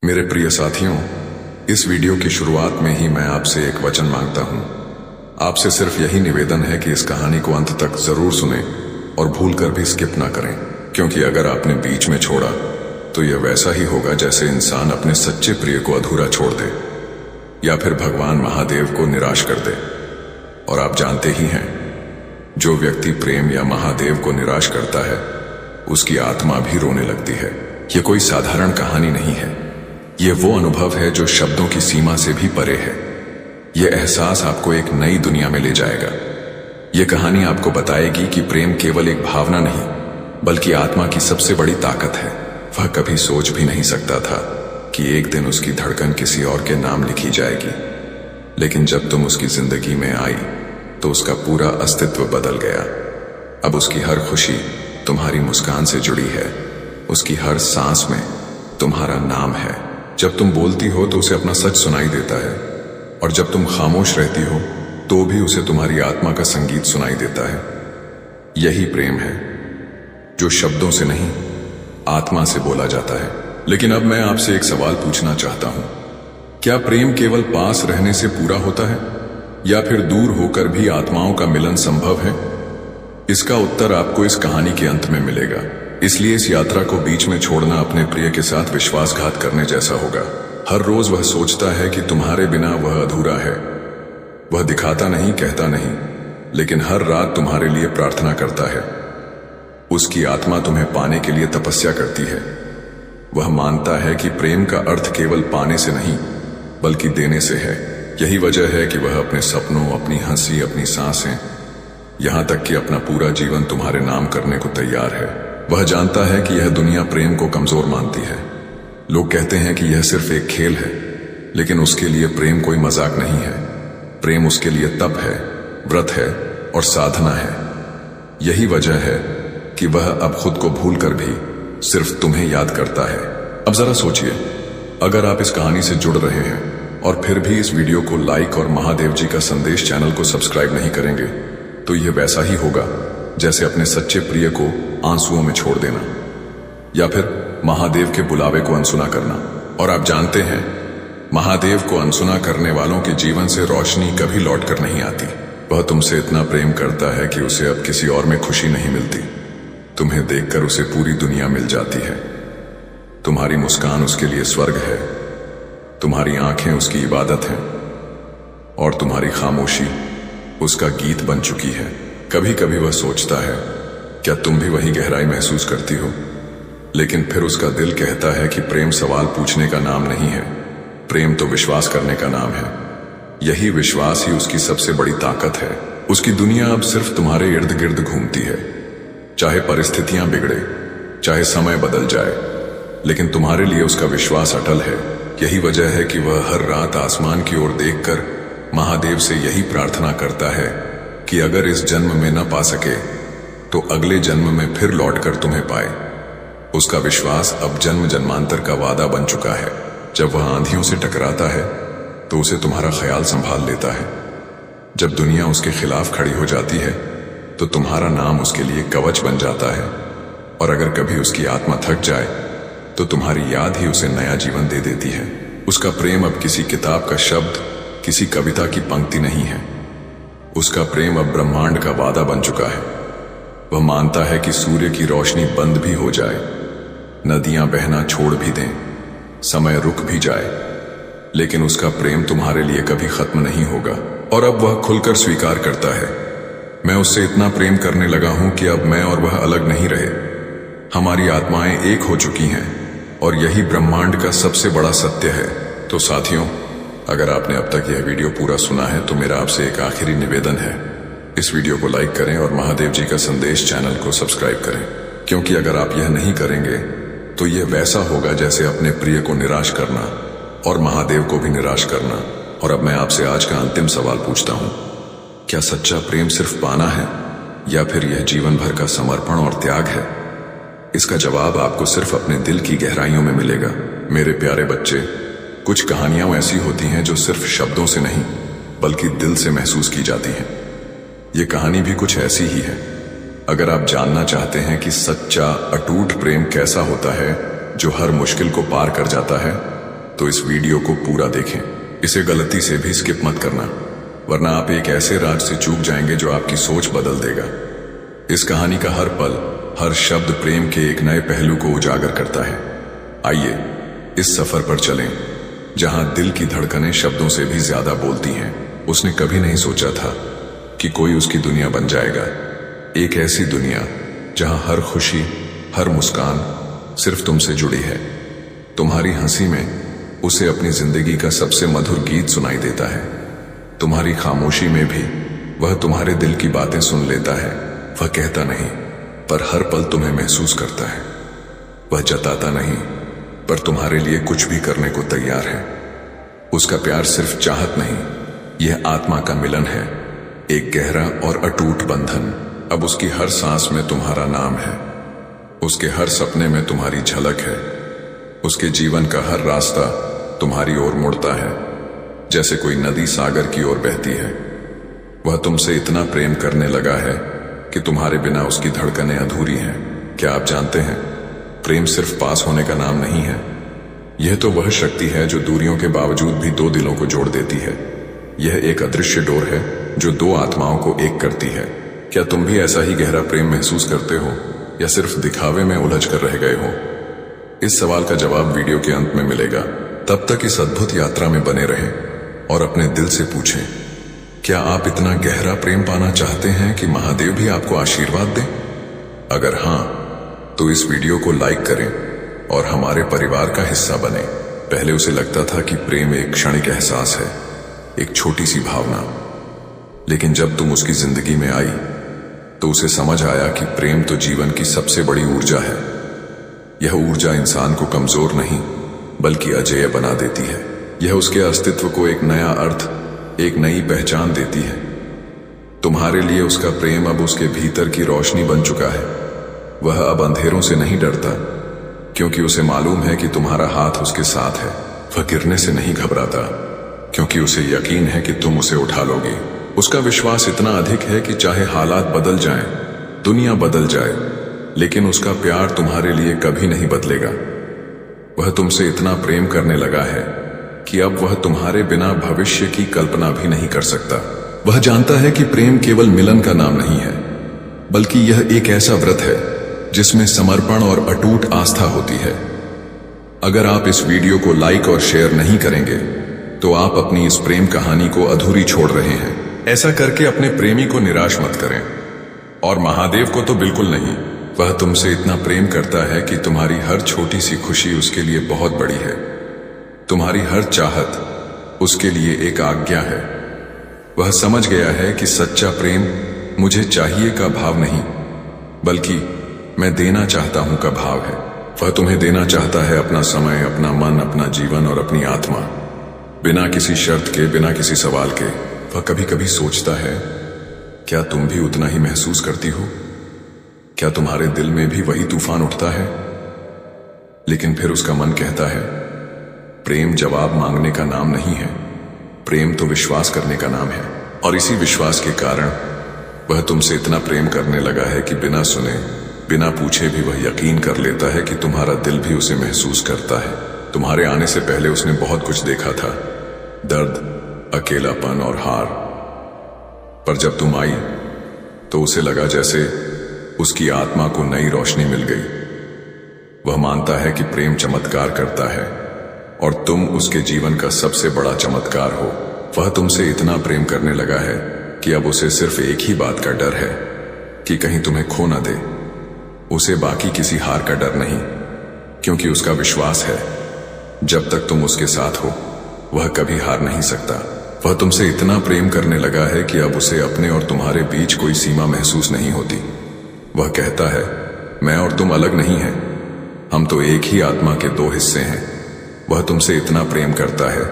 मेरे प्रिय साथियों, इस वीडियो की शुरुआत में ही मैं आपसे एक वचन मांगता हूं। आपसे सिर्फ यही निवेदन है कि इस कहानी को अंत तक जरूर सुने और भूल कर भी स्किप ना करें, क्योंकि अगर आपने बीच में छोड़ा तो यह वैसा ही होगा जैसे इंसान अपने सच्चे प्रिय को अधूरा छोड़ दे या फिर भगवान महादेव को निराश कर दे। और आप जानते ही हैं, जो व्यक्ति प्रेम या महादेव को निराश करता है उसकी आत्मा भी रोने लगती है। यह कोई साधारण कहानी नहीं है, ये वो अनुभव है जो शब्दों की सीमा से भी परे है। यह एहसास आपको एक नई दुनिया में ले जाएगा। यह कहानी आपको बताएगी कि प्रेम केवल एक भावना नहीं बल्कि आत्मा की सबसे बड़ी ताकत है। वह कभी सोच भी नहीं सकता था कि एक दिन उसकी धड़कन किसी और के नाम लिखी जाएगी, लेकिन जब तुम उसकी जिंदगी में आई तो उसका पूरा अस्तित्व बदल गया। अब उसकी हर खुशी तुम्हारी मुस्कान से जुड़ी है, उसकी हर सांस में तुम्हारा नाम है। जब तुम बोलती हो तो उसे अपना सच सुनाई देता है, और जब तुम खामोश रहती हो तो भी उसे तुम्हारी आत्मा का संगीत सुनाई देता है। यही प्रेम है जो शब्दों से नहीं, आत्मा से बोला जाता है। लेकिन अब मैं आपसे एक सवाल पूछना चाहता हूं, क्या प्रेम केवल पास रहने से पूरा होता है या फिर दूर होकर भी आत्माओं का मिलन संभव है? इसका उत्तर आपको इस कहानी के अंत में मिलेगा। इसलिए इस यात्रा को बीच में छोड़ना अपने प्रिय के साथ विश्वासघात करने जैसा होगा। हर रोज वह सोचता है कि तुम्हारे बिना वह अधूरा है। वह दिखाता नहीं, कहता नहीं, लेकिन हर रात तुम्हारे लिए प्रार्थना करता है। उसकी आत्मा तुम्हें पाने के लिए तपस्या करती है। वह मानता है कि प्रेम का अर्थ केवल पाने से नहीं बल्कि देने से है। यही वजह है कि वह अपने सपनों, अपनी हंसी, अपनी सांसें, यहां तक कि अपना पूरा जीवन तुम्हारे नाम करने को तैयार है। वह जानता है कि यह दुनिया प्रेम को कमजोर मानती है। लोग कहते हैं कि यह सिर्फ एक खेल है, लेकिन उसके लिए प्रेम कोई मजाक नहीं है। प्रेम उसके लिए तप है, व्रत है और साधना है। यही वजह है कि वह अब खुद को भूलकर भी सिर्फ तुम्हें याद करता है। अब जरा सोचिए, अगर आप इस कहानी से जुड़ रहे हैं और फिर भी इस वीडियो को लाइक और महादेव जी का संदेश चैनल को सब्सक्राइब नहीं करेंगे, तो यह वैसा ही होगा जैसे अपने सच्चे प्रिय को आंसुओं में छोड़ देना या फिर महादेव के बुलावे को अनसुना करना। और आप जानते हैं, महादेव को अनसुना करने वालों के जीवन से रोशनी कभी लौट कर नहीं आती। वह तुमसे इतना प्रेम करता है कि उसे अब किसी और में खुशी नहीं मिलती। तुम्हें देखकर उसे पूरी दुनिया मिल जाती है। तुम्हारी मुस्कान उसके लिए स्वर्ग है, तुम्हारी आंखें उसकी इबादत हैं और तुम्हारी खामोशी उसका गीत बन चुकी है। कभी कभी वह सोचता है, क्या तुम भी वही गहराई महसूस करती हो? लेकिन फिर उसका दिल कहता है कि प्रेम सवाल पूछने का नाम नहीं है, प्रेम तो विश्वास करने का नाम है। यही विश्वास ही उसकी सबसे बड़ी ताकत है। उसकी दुनिया अब सिर्फ तुम्हारे इर्द गिर्द घूमती है, चाहे परिस्थितियां बिगड़े, चाहे समय बदल जाए, लेकिन तुम्हारे लिए उसका विश्वास अटल है। यही वजह है कि वह हर रात आसमान की ओर देखकर महादेव से यही प्रार्थना करता है कि अगर इस जन्म में न पा सके तो अगले जन्म में फिर लौटकर तुम्हें पाए। उसका विश्वास अब जन्म जन्मांतर का वादा बन चुका है। जब वह आंधियों से टकराता है तो उसे तुम्हारा ख्याल संभाल लेता है। जब दुनिया उसके खिलाफ खड़ी हो जाती है तो तुम्हारा नाम उसके लिए कवच बन जाता है। और अगर कभी उसकी आत्मा थक जाए तो तुम्हारी याद ही उसे नया जीवन दे देती है। उसका प्रेम अब किसी किताब का शब्द, किसी कविता की पंक्ति नहीं है। उसका प्रेम अब ब्रह्मांड का वादा बन चुका है। वह मानता है कि सूर्य की रोशनी बंद भी हो जाए, नदियां बहना छोड़ भी दें, समय रुक भी जाए, लेकिन उसका प्रेम तुम्हारे लिए कभी खत्म नहीं होगा। और अब वह खुलकर स्वीकार करता है, मैं उससे इतना प्रेम करने लगा हूं कि अब मैं और वह अलग नहीं रहे। हमारी आत्माएं एक हो चुकी हैं और यही ब्रह्मांड का सबसे बड़ा सत्य है। तो साथियों, अगर आपने अब तक यह वीडियो पूरा सुना है तो मेरा आपसे एक आखिरी निवेदन है, इस वीडियो को लाइक करें और महादेव जी का संदेश चैनल को सब्सक्राइब करें, क्योंकि अगर आप यह नहीं करेंगे तो यह वैसा होगा जैसे अपने प्रिय को निराश करना और महादेव को भी निराश करना। और अब मैं आपसे आज का अंतिम सवाल पूछता हूं, क्या सच्चा प्रेम सिर्फ पाना है या फिर यह जीवन भर का समर्पण और त्याग है? इसका जवाब आपको सिर्फ अपने दिल की गहराइयों में मिलेगा। मेरे प्यारे बच्चे, कुछ कहानियां ऐसी होती हैं जो सिर्फ शब्दों से नहीं बल्कि दिल से महसूस की जाती हैं। ये कहानी भी कुछ ऐसी ही है। अगर आप जानना चाहते हैं कि सच्चा अटूट प्रेम कैसा होता है जो हर मुश्किल को पार कर जाता है, तो इस वीडियो को पूरा देखें। इसे गलती से भी स्किप मत करना, वरना आप एक ऐसे राज से चूक जाएंगे जो आपकी सोच बदल देगा। इस कहानी का हर पल, हर शब्द प्रेम के एक नए पहलू को उजागर करता है। आइए इस सफर पर चलें, जहां दिल की धड़कनें शब्दों से भी ज्यादा बोलती हैं। उसने कभी नहीं सोचा था कि कोई उसकी दुनिया बन जाएगा। एक ऐसी दुनिया जहां हर खुशी, हर मुस्कान सिर्फ तुमसे जुड़ी है। तुम्हारी हंसी में उसे अपनी जिंदगी का सबसे मधुर गीत सुनाई देता है। तुम्हारी खामोशी में भी वह तुम्हारे दिल की बातें सुन लेता है। वह कहता नहीं, पर हर पल तुम्हें महसूस करता है। वह जताता नहीं, पर तुम्हारे लिए कुछ भी करने को तैयार है। उसका प्यार सिर्फ चाहत नहीं, यह आत्मा का मिलन है, एक गहरा और अटूट बंधन। अब उसकी हर सांस में तुम्हारा नाम है, उसके हर सपने में तुम्हारी झलक है, उसके जीवन का हर रास्ता तुम्हारी ओर मुड़ता है, जैसे कोई नदी सागर की ओर बहती है। वह तुमसे इतना प्रेम करने लगा है कि तुम्हारे बिना उसकी धड़कनें अधूरी हैं। क्या आप जानते हैं, प्रेम सिर्फ पास होने का नाम नहीं है। यह तो वह शक्ति है जो दूरियों के बावजूद भी दो दिलों को जोड़ देती है। यह एक अदृश्य डोर है जो दो आत्माओं को एक करती है। क्या तुम भी ऐसा ही गहरा प्रेम महसूस करते हो, या सिर्फ दिखावे में उलझ कर रह गए हो? इस सवाल का जवाब वीडियो के अंत में मिलेगा। तब तक इस अद्भुत यात्रा में बने रहें और अपने दिल से पूछें, क्या आप इतना गहरा प्रेम पाना चाहते हैं कि महादेव भी आपको आशीर्वाद दें? अगर हां, तो इस वीडियो को लाइक करें और हमारे परिवार का हिस्सा बने। पहले उसे लगता था कि प्रेम एक क्षणिक एहसास है, एक छोटी सी भावना, लेकिन जब तुम उसकी जिंदगी में आई तो उसे समझ आया कि प्रेम तो जीवन की सबसे बड़ी ऊर्जा है। यह ऊर्जा इंसान को कमजोर नहीं बल्कि अजेय बना देती है। यह उसके अस्तित्व को एक नया अर्थ, एक नई पहचान देती है। तुम्हारे लिए उसका प्रेम अब उसके भीतर की रोशनी बन चुका है। वह अब अंधेरों से नहीं डरता, क्योंकि उसे मालूम है कि तुम्हारा हाथ उसके साथ है। वह गिरने से नहीं घबराता, क्योंकि उसे यकीन है कि तुम उसे उठा लोगे। उसका विश्वास इतना अधिक है कि चाहे हालात बदल जाएं, दुनिया बदल जाए, लेकिन उसका प्यार तुम्हारे लिए कभी नहीं बदलेगा। वह तुमसे इतना प्रेम करने लगा है कि अब वह तुम्हारे बिना भविष्य की कल्पना भी नहीं कर सकता। वह जानता है कि प्रेम केवल मिलन का नाम नहीं है, बल्कि यह एक ऐसा व्रत है जिसमें समर्पण और अटूट आस्था होती है। अगर आप इस वीडियो को लाइक और शेयर नहीं करेंगे तो आप अपनी इस प्रेम कहानी को अधूरी छोड़ रहे हैं। ऐसा करके अपने प्रेमी को निराश मत करें, और महादेव को तो बिल्कुल नहीं। वह तुमसे इतना प्रेम करता है कि तुम्हारी हर छोटी सी खुशी उसके लिए बहुत बड़ी है। तुम्हारी हर चाहत उसके लिए एक आज्ञा है। वह समझ गया है कि सच्चा प्रेम मुझे चाहिए का भाव नहीं, बल्कि मैं देना चाहता हूं का भाव है। वह तुम्हें देना चाहता है अपना समय, अपना मन, अपना जीवन और अपनी आत्मा, बिना किसी शर्त के, बिना किसी सवाल के। वह कभी कभी सोचता है, क्या तुम भी उतना ही महसूस करती हो? क्या तुम्हारे दिल में भी वही तूफान उठता है? लेकिन फिर उसका मन कहता है, प्रेम जवाब मांगने का नाम नहीं है, प्रेम तो विश्वास करने का नाम है। और इसी विश्वास के कारण वह तुमसे इतना प्रेम करने लगा है कि बिना सुने, बिना पूछे भी वह यकीन कर लेता है कि तुम्हारा दिल भी उसे महसूस करता है। तुम्हारे आने से पहले उसने बहुत कुछ देखा था, दर्द, अकेलापन और हार। पर जब तुम आई तो उसे लगा जैसे उसकी आत्मा को नई रोशनी मिल गई। वह मानता है कि प्रेम चमत्कार करता है और तुम उसके जीवन का सबसे बड़ा चमत्कार हो। वह तुमसे इतना प्रेम करने लगा है कि अब उसे सिर्फ एक ही बात का डर है कि कहीं तुम्हें खो न दे। उसे बाकी किसी हार का डर नहीं, क्योंकि उसका विश्वास है जब तक तुम उसके साथ हो वह कभी हार नहीं सकता। वह तुमसे इतना प्रेम करने लगा है कि अब उसे अपने और तुम्हारे बीच कोई सीमा महसूस नहीं होती। वह कहता है, मैं और तुम अलग नहीं हैं, हम तो एक ही आत्मा के दो हिस्से हैं। वह तुमसे इतना प्रेम करता है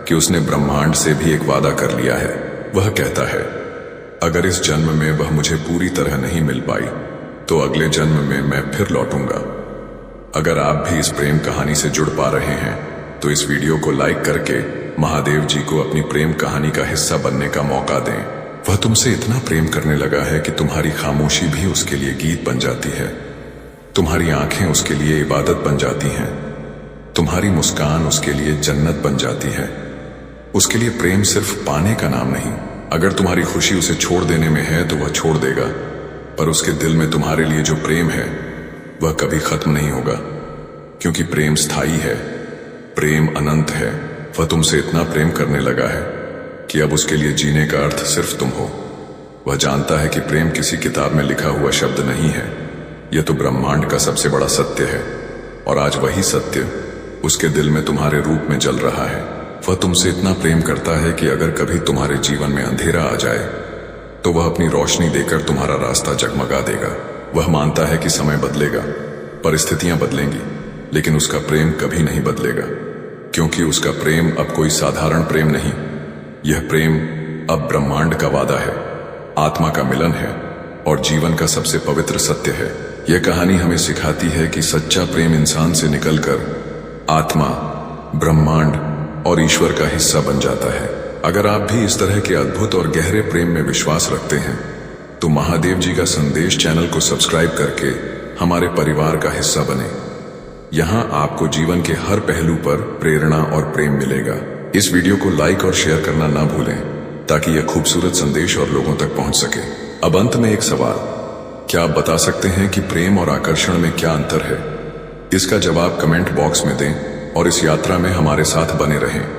कि उसने ब्रह्मांड से भी एक वादा कर लिया है। वह कहता है, अगर इस जन्म में वह मुझे पूरी तरह नहीं मिल पाई तो अगले जन्म में मैं फिर लौटूंगा। अगर आप भी इस प्रेम कहानी से जुड़ पा रहे हैं तो इस वीडियो को लाइक करके महादेव जी को अपनी प्रेम कहानी का हिस्सा बनने का मौका दें। वह तुमसे इतना प्रेम करने लगा है कि तुम्हारी खामोशी भी उसके लिए गीत बन जाती है, तुम्हारी आंखें उसके लिए इबादत बन जाती हैं, तुम्हारी मुस्कान उसके लिए जन्नत बन जाती है। उसके लिए प्रेम सिर्फ पाने का नाम नहीं। अगर तुम्हारी खुशी उसे छोड़ देने में है तो वह छोड़ देगा, पर उसके दिल में तुम्हारे लिए जो प्रेम है वह कभी खत्म नहीं होगा, क्योंकि प्रेम स्थायी है, प्रेम अनंत है। वह तुमसे इतना प्रेम करने लगा है कि अब उसके लिए जीने का अर्थ सिर्फ तुम हो। वह जानता है कि प्रेम किसी किताब में लिखा हुआ शब्द नहीं है, यह तो ब्रह्मांड का सबसे बड़ा सत्य है, और आज वही सत्य उसके दिल में तुम्हारे रूप में जल रहा है। वह तुमसे इतना प्रेम करता है कि अगर कभी तुम्हारे जीवन में अंधेरा आ जाए तो वह अपनी रोशनी देकर तुम्हारा रास्ता जगमगा देगा। वह मानता है कि समय बदलेगा, परिस्थितियां बदलेंगी, लेकिन उसका प्रेम कभी नहीं बदलेगा, क्योंकि उसका प्रेम अब कोई साधारण प्रेम नहीं। यह प्रेम अब ब्रह्मांड का वादा है, आत्मा का मिलन है और जीवन का सबसे पवित्र सत्य है। यह कहानी हमें सिखाती है कि सच्चा प्रेम इंसान से निकलकर आत्मा, ब्रह्मांड और ईश्वर का हिस्सा बन जाता है। अगर आप भी इस तरह के अद्भुत और गहरे प्रेम में विश्वास रखते हैं तो महादेव जी का संदेश चैनल को सब्सक्राइब करके हमारे परिवार का हिस्सा बने। यहां आपको जीवन के हर पहलू पर प्रेरणा और प्रेम मिलेगा। इस वीडियो को लाइक और शेयर करना ना भूलें ताकि यह खूबसूरत संदेश और लोगों तक पहुंच सके। अब अंत में एक सवाल, क्या आप बता सकते हैं कि प्रेम और आकर्षण में क्या अंतर है? इसका जवाब कमेंट बॉक्स में दें और इस यात्रा में हमारे साथ बने रहें।